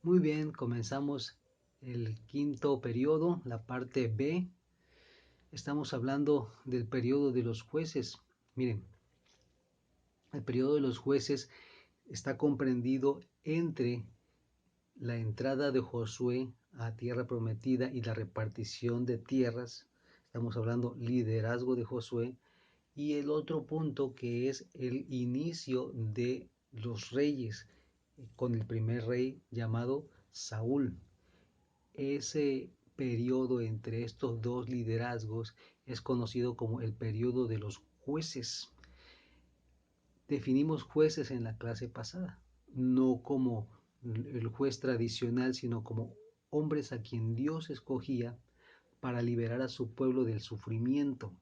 Muy bien, comenzamos el quinto periodo, la parte B. Estamos hablando del periodo de los jueces. Miren, el periodo de los jueces está comprendido entre la entrada de Josué a tierra prometida y la repartición de tierras. Estamos hablando liderazgo de Josué. Y el otro punto que es el inicio de los reyes, con el primer rey llamado Saúl. Ese periodo entre estos dos liderazgos es conocido como el periodo de los jueces. Definimos jueces en la clase pasada, no como el juez tradicional, sino como hombres a quien Dios escogía para liberar a su pueblo del sufrimiento.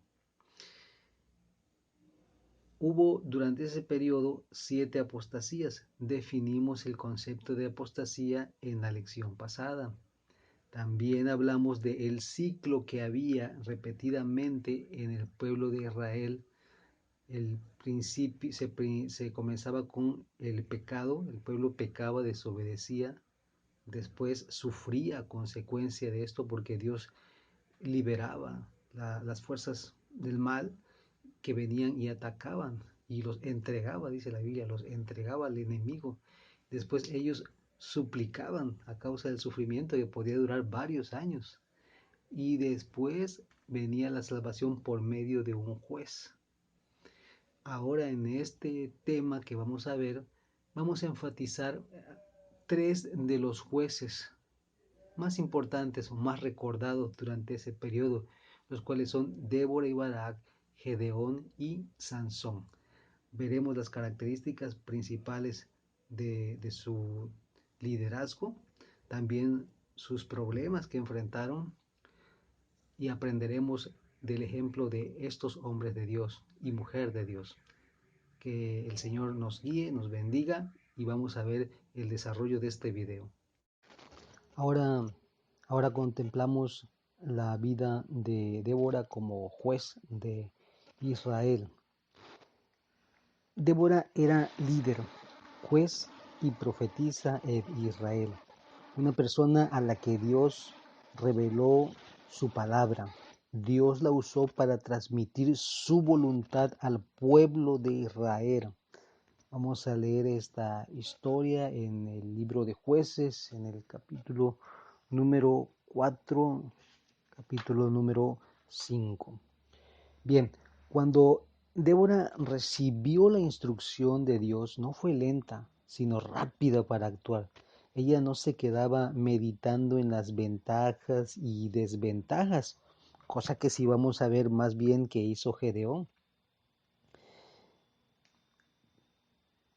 Hubo durante ese periodo 7 apostasías. Definimos el concepto de apostasía en la lección pasada. También hablamos del ciclo que había repetidamente en el pueblo de Israel. El principio se comenzaba con el pecado, el pueblo pecaba, desobedecía, después sufría a consecuencia de esto porque Dios liberaba las fuerzas del mal que venían y atacaban y los entregaba, dice la Biblia, los entregaba al enemigo. Después ellos suplicaban a causa del sufrimiento que podía durar varios años. Y después venía la salvación por medio de un juez. Ahora en este tema que vamos a ver, vamos a enfatizar tres de los jueces más importantes o más recordados durante ese periodo, los cuales son Débora y Barak, Gedeón y Sansón. Veremos las características principales de su liderazgo, también sus problemas que enfrentaron y aprenderemos del ejemplo de estos hombres de Dios y mujer de Dios. Que el Señor nos guíe, nos bendiga y vamos a ver el desarrollo de este video. Ahora, ahora contemplamos la vida de Débora como juez de Israel. Débora era líder, juez y profetisa en Israel, una persona a la que Dios reveló su palabra. Dios la usó para transmitir su voluntad al pueblo de Israel. Vamos a leer esta historia en el libro de Jueces, en el capítulo número 4, capítulo número 5. Bien, cuando Débora recibió la instrucción de Dios, no fue lenta, sino rápida para actuar. Ella no se quedaba meditando en las ventajas y desventajas, cosa que sí vamos a ver más bien que hizo Gedeón.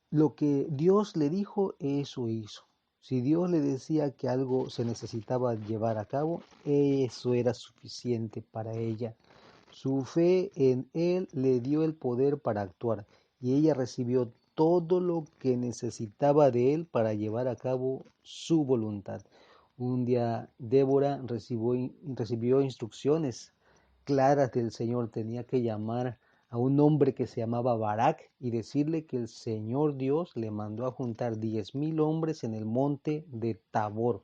Lo que Dios le dijo, eso hizo. Si Dios le decía que algo se necesitaba llevar a cabo, eso era suficiente para ella. Su fe en Él le dio el poder para actuar y ella recibió todo lo que necesitaba de Él para llevar a cabo su voluntad. Un día Débora recibió instrucciones claras del Señor. Tenía que llamar a un hombre que se llamaba Barak y decirle que el Señor Dios le mandó a juntar 10,000 hombres en el monte de Tabor.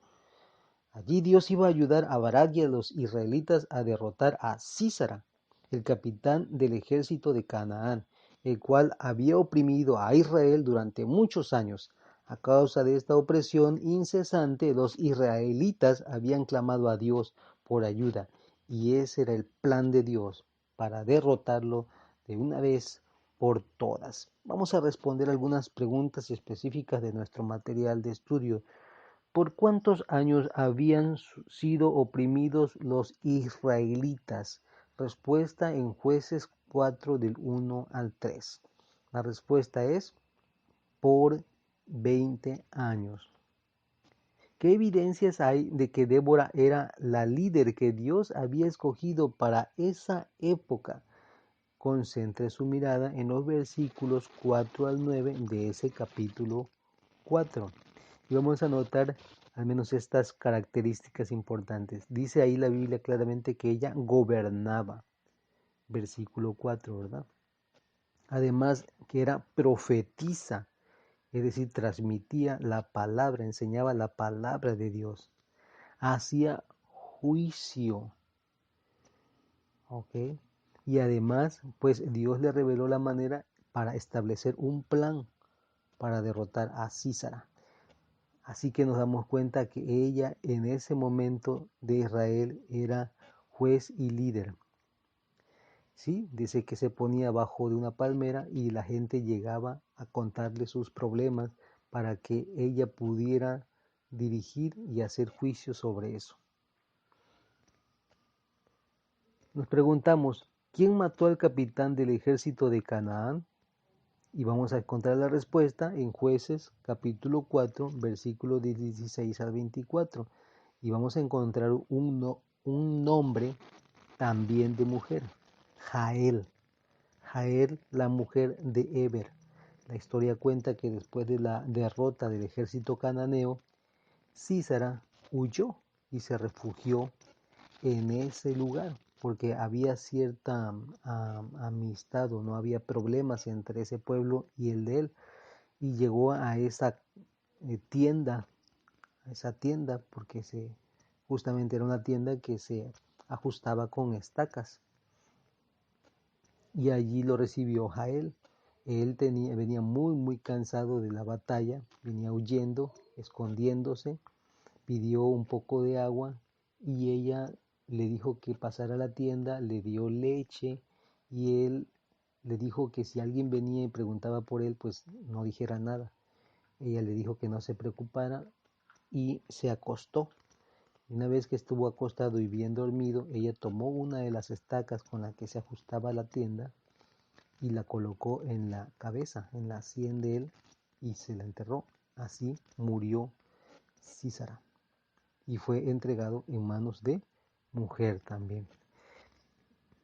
Allí Dios iba a ayudar a Barak y a los israelitas a derrotar a Sísara, el capitán del ejército de Canaán, el cual había oprimido a Israel durante muchos años. A causa de esta opresión incesante, los israelitas habían clamado a Dios por ayuda, y ese era el plan de Dios para derrotarlo de una vez por todas. Vamos a responder algunas preguntas específicas de nuestro material de estudio. ¿Por cuántos años habían sido oprimidos los israelitas? Respuesta en Jueces 4 del 1 al 3. La respuesta es por 20 años. ¿Qué evidencias hay de que Débora era la líder que Dios había escogido para esa época? Concentre su mirada en los versículos 4 al 9 de ese capítulo 4. Y vamos a notar al menos estas características importantes. Dice ahí la Biblia claramente que ella gobernaba. Versículo 4, ¿verdad? Además que era profetisa. es decir, transmitía la palabra, enseñaba la palabra de Dios, hacía juicio, ¿ok? Y además, pues Dios le reveló la manera para establecer un plan para derrotar a Sísara. Así que nos damos cuenta que ella en ese momento de Israel era juez y líder. ¿Sí? Dice que se ponía abajo de una palmera y la gente llegaba a contarle sus problemas para que ella pudiera dirigir y hacer juicio sobre eso. Nos preguntamos, ¿quién mató al capitán del ejército de Canaán? Y vamos a encontrar la respuesta en Jueces capítulo 4, versículos 16 al 24. Y vamos a encontrar un nombre también de mujer, Jael. Jael, la mujer de Eber. La historia cuenta que después de la derrota del ejército cananeo, Sísara huyó y se refugió en ese lugar porque había cierta amistad o no había problemas entre ese pueblo y el de él, y llegó a esa tienda, porque justamente era una tienda que se ajustaba con estacas, y allí lo recibió Jael. Él venía muy cansado de la batalla, venía huyendo, escondiéndose, pidió un poco de agua y ella le dijo que pasara a la tienda, le dio leche y él le dijo que si alguien venía y preguntaba por él, pues no dijera nada. Ella le dijo que no se preocupara y se acostó. Una vez que estuvo acostado y bien dormido, ella tomó una de las estacas con la que se ajustaba la tienda y la colocó en la cabeza, en la sien de él, y se la enterró. Así murió Sísara y fue entregado en manos de mujer también.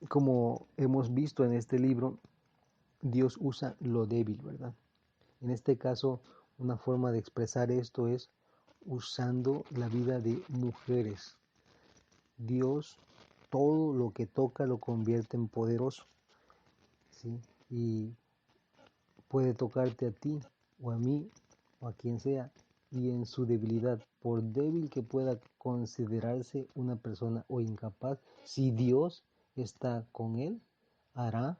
Como hemos visto en este libro, Dios usa lo débil, ¿verdad? En este caso, una forma de expresar esto es usando la vida de mujeres. Dios todo lo que toca lo convierte en poderoso, ¿sí? Y puede tocarte a ti o a mí o a quien sea, y en su debilidad, por débil que pueda considerarse una persona o incapaz, si Dios está con él, hará.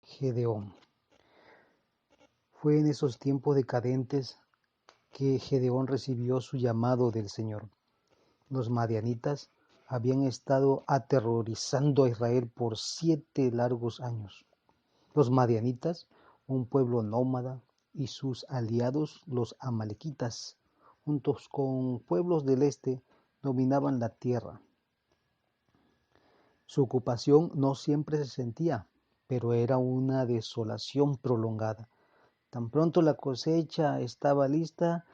Gedeón. Fue en esos tiempos decadentes que Gedeón recibió su llamado del Señor. Los madianitas habían estado aterrorizando a Israel por 7 largos años. Los madianitas, un pueblo nómada, y sus aliados, los amalequitas, juntos con pueblos del este, dominaban la tierra. Su ocupación no siempre se sentía, pero era una desolación prolongada. Tan pronto la cosecha estaba lista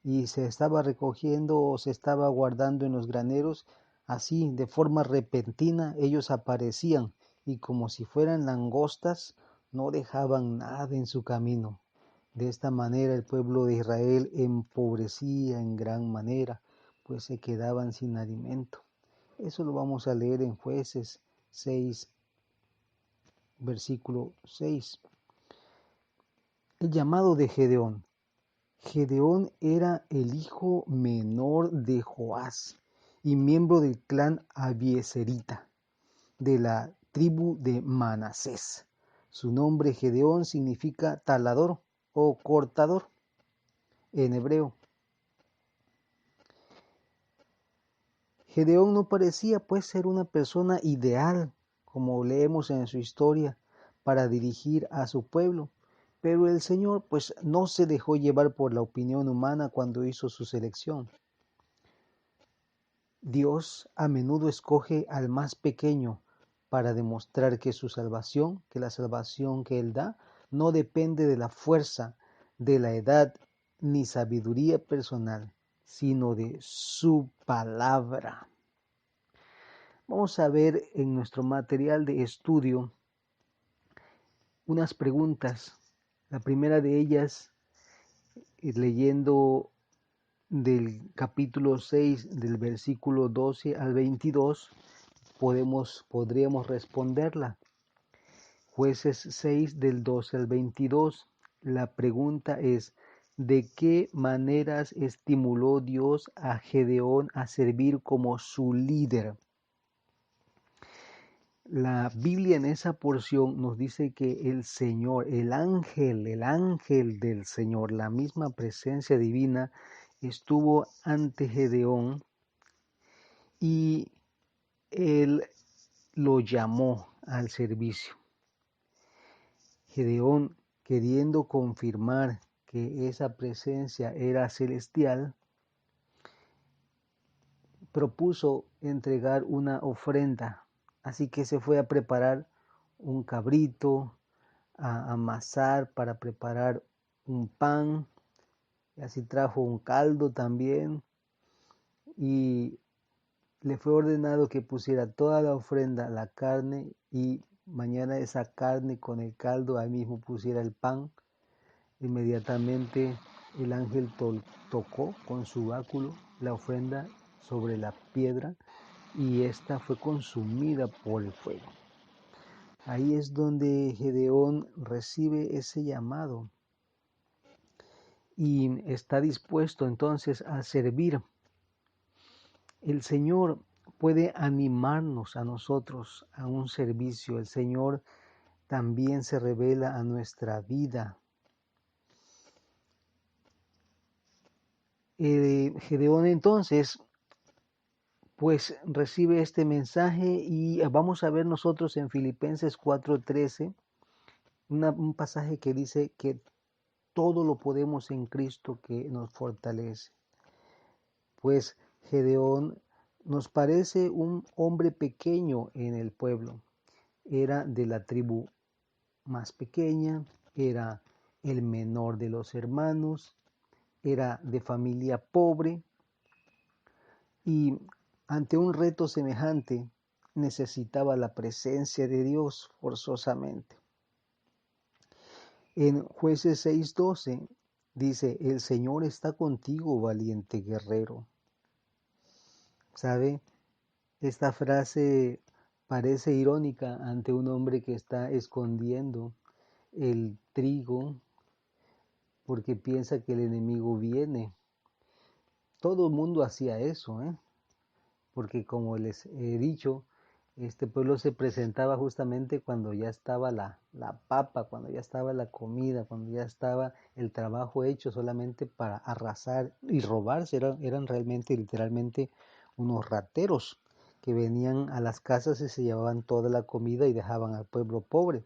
y se estaba recogiendo o se estaba guardando en los graneros, así de forma repentina ellos aparecían y como si fueran langostas no dejaban nada en su camino. De esta manera el pueblo de Israel empobrecía en gran manera, pues se quedaban sin alimento. Eso lo vamos a leer en Jueces 6, versículo 6. El llamado de Gedeón. Gedeón era el hijo menor de Joás y miembro del clan abieserita de la tribu de Manasés. Su nombre Gedeón significa talador o cortador en hebreo. Gedeón no parecía pues ser una persona ideal, como leemos en su historia, para dirigir a su pueblo, pero el Señor pues no se dejó llevar por la opinión humana cuando hizo su selección. Dios a menudo escoge al más pequeño para demostrar que la salvación que Él da, no depende de la fuerza, de la edad ni sabiduría personal, sino de su palabra. Vamos a ver en nuestro material de estudio unas preguntas. La primera de ellas, leyendo del capítulo 6, del versículo 12 al 22, podríamos responderla. Jueces 6 del 12 al 22. La pregunta es, ¿de qué maneras estimuló Dios a Gedeón a servir como su líder? La Biblia en esa porción nos dice que el Señor, el ángel del Señor, la misma presencia divina, estuvo ante Gedeón y él lo llamó al servicio. Gedeón, queriendo confirmar que esa presencia era celestial, propuso entregar una ofrenda. Así que se fue a preparar un cabrito, a amasar para preparar un pan, y así trajo un caldo también, y le fue ordenado que pusiera toda la ofrenda, la carne, y mañana esa carne con el caldo, ahí mismo pusiera el pan. Inmediatamente el ángel tocó con su báculo la ofrenda sobre la piedra y esta fue consumida por el fuego. Ahí es donde Gedeón recibe ese llamado y está dispuesto entonces a servir. El Señor puede animarnos a nosotros a un servicio. El Señor también se revela a nuestra vida. Gedeón entonces pues recibe este mensaje y vamos a ver nosotros en Filipenses 4:13 un pasaje que dice que todo lo podemos en Cristo que nos fortalece. Pues Gedeón nos parece un hombre pequeño en el pueblo. Era de la tribu más pequeña, era el menor de los hermanos, era de familia pobre y ante un reto semejante necesitaba la presencia de Dios forzosamente. En Jueces 6:12 dice, el Señor está contigo, valiente guerrero. ¿Sabe? Esta frase parece irónica ante un hombre que está escondiendo el trigo porque piensa que el enemigo viene. Todo el mundo hacía eso, porque como les he dicho, este pueblo se presentaba justamente cuando ya estaba la papa, cuando ya estaba la comida, cuando ya estaba el trabajo hecho solamente para arrasar y robarse. Eran realmente, literalmente, unos rateros que venían a las casas y se llevaban toda la comida y dejaban al pueblo pobre.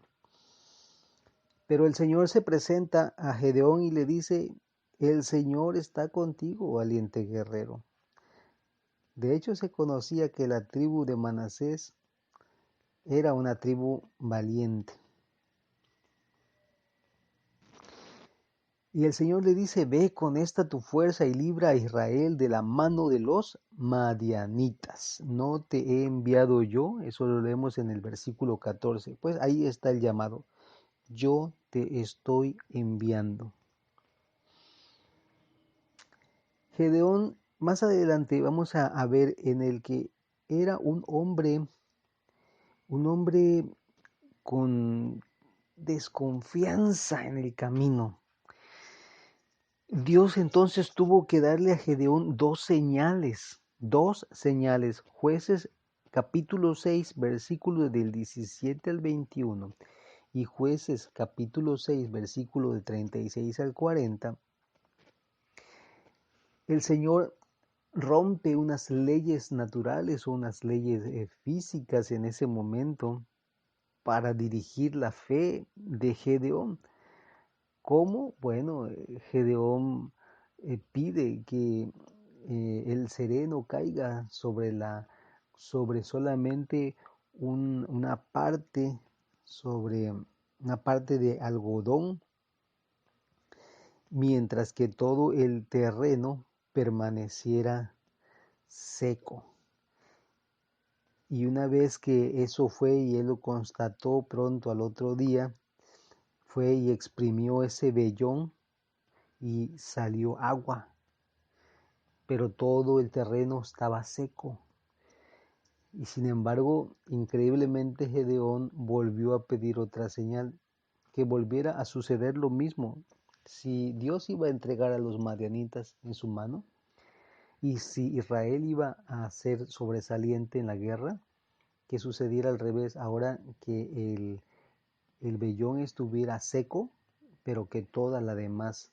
Pero el Señor se presenta a Gedeón y le dice, el Señor está contigo, valiente guerrero. De hecho, se conocía que la tribu de Manasés era una tribu valiente. Y el Señor le dice, ve con esta tu fuerza y libra a Israel de la mano de los madianitas. ¿No te he enviado yo? Eso lo leemos en el versículo 14. Pues ahí está el llamado. Yo te estoy enviando. Gedeón, más adelante vamos a ver en el que era un hombre con desconfianza en el camino. Dios entonces tuvo que darle a Gedeón dos señales. Jueces capítulo 6, versículos del 17 al 21 y Jueces capítulo 6, versículos de 36 al 40. El Señor rompe unas leyes naturales o unas leyes físicas en ese momento para dirigir la fe de Gedeón. ¿Cómo? Bueno, Gedeón pide que el sereno caiga sobre solamente una parte, sobre una parte de algodón, mientras que todo el terreno permaneciera seco. Y una vez que eso fue y él lo constató pronto al otro día, fue y exprimió ese vellón y salió agua, pero todo el terreno estaba seco. Y sin embargo, increíblemente Gedeón volvió a pedir otra señal, que volviera a suceder lo mismo. Si Dios iba a entregar a los madianitas en su mano, y si Israel iba a ser sobresaliente en la guerra, que sucediera al revés, ahora que el vellón estuviera seco, pero que toda la demás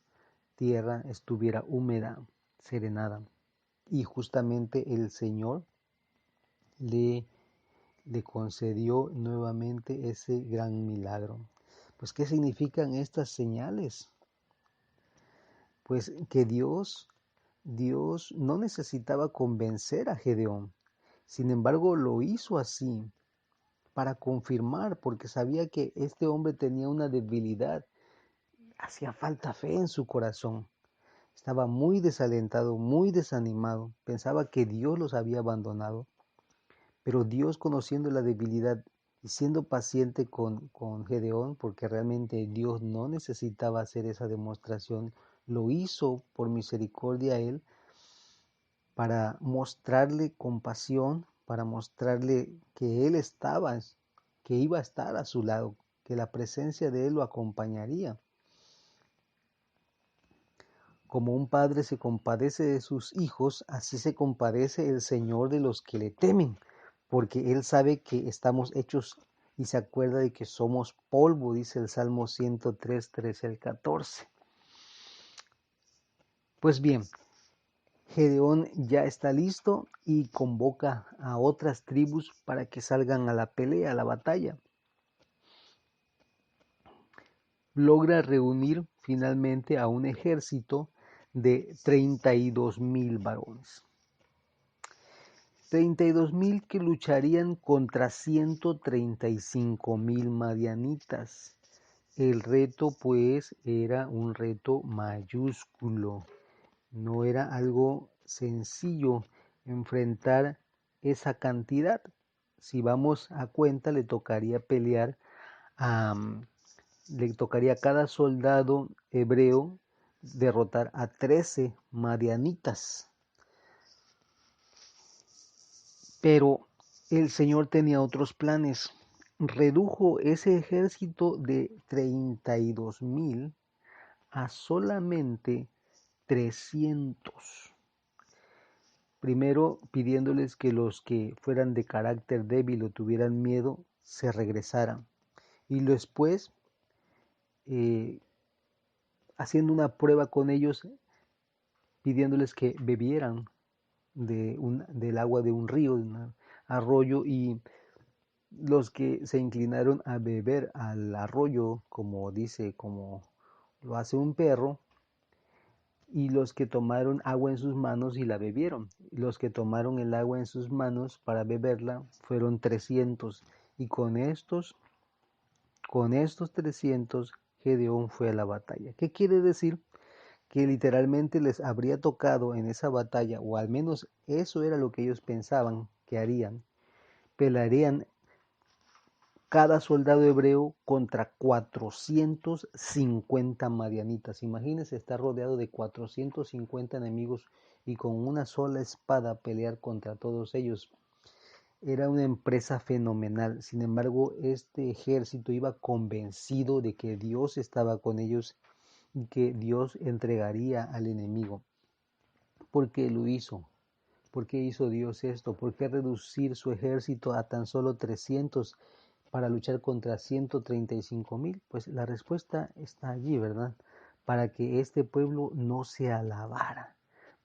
tierra estuviera húmeda, serenada. Y justamente el Señor le concedió nuevamente ese gran milagro. Pues, ¿qué significan estas señales? Pues que Dios no necesitaba convencer a Gedeón. Sin embargo, lo hizo así para confirmar, porque sabía que este hombre tenía una debilidad. Hacía falta fe en su corazón. Estaba muy desalentado, muy desanimado. Pensaba que Dios los había abandonado. Pero Dios, conociendo la debilidad y siendo paciente con Gedeón, porque realmente Dios no necesitaba hacer esa demostración, lo hizo por misericordia a él, para mostrarle compasión, para mostrarle que él estaba, que iba a estar a su lado, que la presencia de él lo acompañaría. Como un padre se compadece de sus hijos, así se compadece el Señor de los que le temen, porque Él sabe que estamos hechos y se acuerda de que somos polvo, dice el Salmo 103, 13 al 14. Pues bien, Gedeón ya está listo y convoca a otras tribus para que salgan a la pelea, a la batalla. Logra reunir finalmente a un ejército de 32,000 varones. 32,000 que lucharían contra 135,000 madianitas. El reto pues era un reto mayúsculo. No era algo sencillo enfrentar esa cantidad. Si vamos a cuenta, le tocaría pelear le tocaría a cada soldado hebreo derrotar a 13 madianitas. Pero el Señor tenía otros planes. Redujo ese ejército de 32,000 a solamente 300. Primero pidiéndoles que los que fueran de carácter débil o tuvieran miedo se regresaran. Y después haciendo una prueba con ellos, pidiéndoles que bebieran del agua de un río, de un arroyo, y los que se inclinaron a beber al arroyo, como dice, como lo hace un perro, y los que tomaron agua en sus manos y la bebieron. Los que tomaron el agua en sus manos para beberla fueron 300, y con estos 300 Gedeón fue a la batalla. ¿Qué quiere decir? Que literalmente les habría tocado en esa batalla, o al menos eso era lo que ellos pensaban que harían, pelearían cada soldado hebreo contra 450 madianitas. Imagínense estar rodeado de 450 enemigos y con una sola espada pelear contra todos ellos. Era una empresa fenomenal. Sin embargo, este ejército iba convencido de que Dios estaba con ellos y que Dios entregaría al enemigo. ¿Por qué lo hizo? ¿Por qué hizo Dios esto? ¿Por qué reducir su ejército a tan solo 300 para luchar contra 135,000? Pues la respuesta está allí, ¿verdad? Para que este pueblo no se alabara,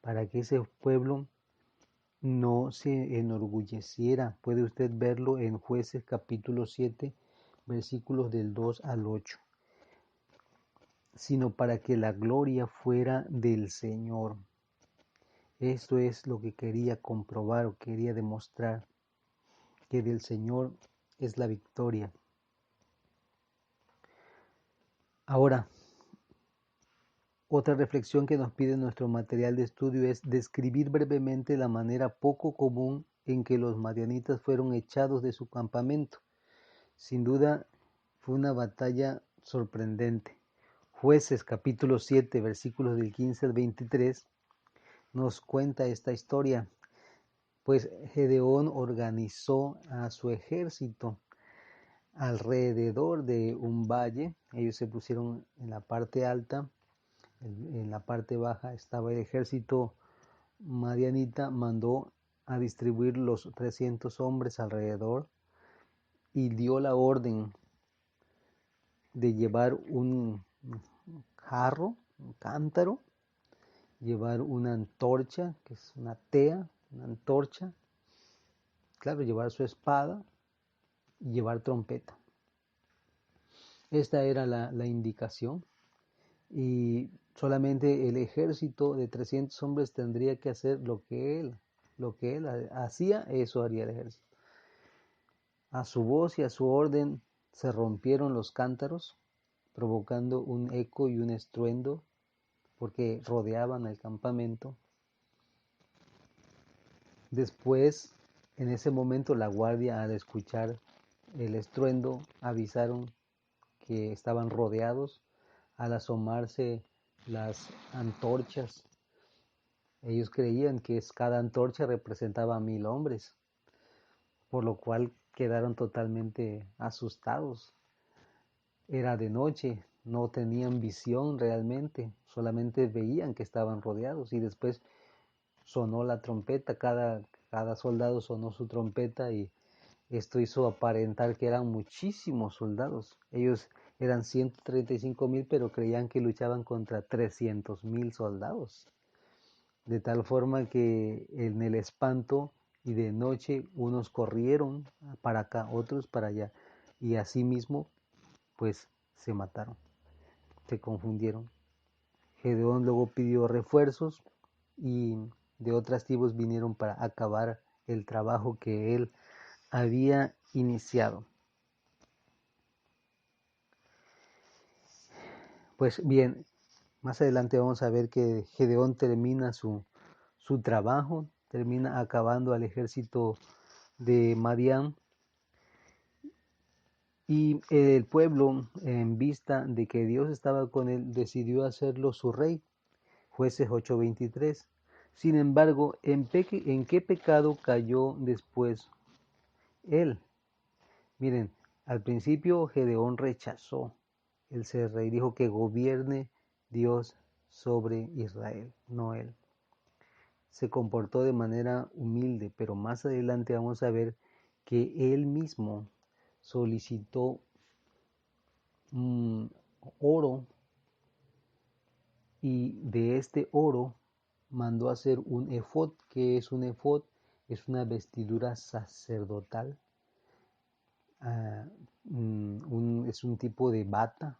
para que ese pueblo no se enorgulleciera. Puede usted verlo en Jueces capítulo 7, versículos del 2 al 8. Sino para que la gloria fuera del Señor. Esto es lo que quería comprobar o quería demostrar, que del Señor es la victoria. Ahora, otra reflexión que nos pide nuestro material de estudio es describir brevemente la manera poco común en que los madianitas fueron echados de su campamento. Sin duda, fue una batalla sorprendente. Jueces capítulo 7, versículos del 15 al 23, nos cuenta esta historia. pues Gedeón organizó a su ejército alrededor de un valle. Ellos se pusieron en la parte alta, en la parte baja estaba el ejército madianita. Mandó a distribuir los 300 hombres alrededor y dio la orden de llevar un jarro, un cántaro, llevar una antorcha, que es una tea, una antorcha, claro, llevar su espada y llevar trompeta. Esta era la indicación, y solamente el ejército de 300 hombres tendría que hacer lo que él hacía, eso haría el ejército. A su voz y a su orden se rompieron los cántaros, provocando un eco y un estruendo, porque rodeaban el campamento. Después, en ese momento, la guardia, al escuchar el estruendo, avisaron que estaban rodeados. Al asomarse las antorchas, ellos creían que cada antorcha representaba a 1000 hombres, por lo cual quedaron totalmente asustados. Era de noche, no tenían visión realmente, solamente veían que estaban rodeados, y después sonó la trompeta, cada soldado sonó su trompeta, y esto hizo aparentar que eran muchísimos soldados. Ellos eran 135,000, pero creían que luchaban contra 300,000 soldados. De tal forma que en el espanto y de noche unos corrieron para acá, otros para allá, y así mismo pues se mataron, se confundieron. Gedeón luego pidió refuerzos, y de otras tribus vinieron para acabar el trabajo que él había iniciado. Pues bien, más adelante vamos a ver que Gedeón termina su trabajo, termina acabando al ejército de Madián, y el pueblo, en vista de que Dios estaba con él, decidió hacerlo su rey. Jueces 8:23. Sin embargo, ¿en qué pecado cayó después él? Miren, al principio Gedeón rechazó el ser rey, dijo que gobierne Dios sobre Israel, no él. Se comportó de manera humilde, pero más adelante vamos a ver que él mismo solicitó oro, y de este oro mandó hacer un efod. ¿Qué es un efod? Es una vestidura sacerdotal. Es un tipo de bata,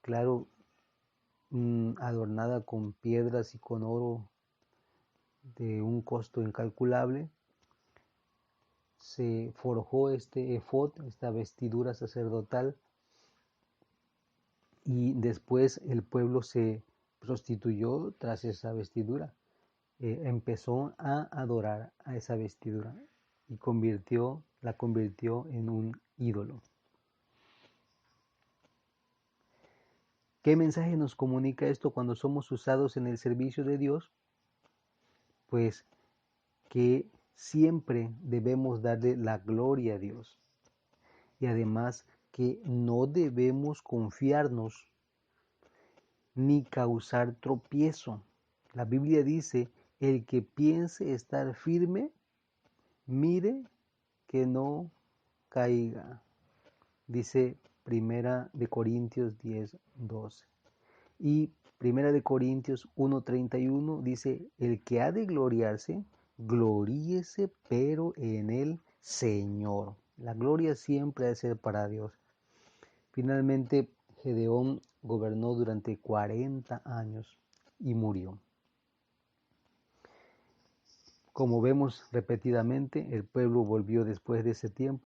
claro, adornada con piedras y con oro de un costo incalculable. Se forjó este efod, esta vestidura sacerdotal, y después el pueblo se prostituyó tras esa vestidura. Empezó a adorar a esa vestidura y la convirtió en un ídolo. ¿Qué mensaje nos comunica esto cuando somos usados en el servicio de Dios? Pues que siempre debemos darle la gloria a Dios, y además que no debemos confiarnos ni causar tropiezo. La Biblia dice: el que piense estar firme, mire que no caiga. Dice Primera de Corintios 10:12. Y Primera de Corintios 1:31 dice: el que ha de gloriarse, gloríese, pero en el Señor. La gloria siempre ha de ser para Dios. Finalmente, Gedeón gobernó durante 40 años y murió. Como vemos repetidamente, el pueblo volvió después de ese tiempo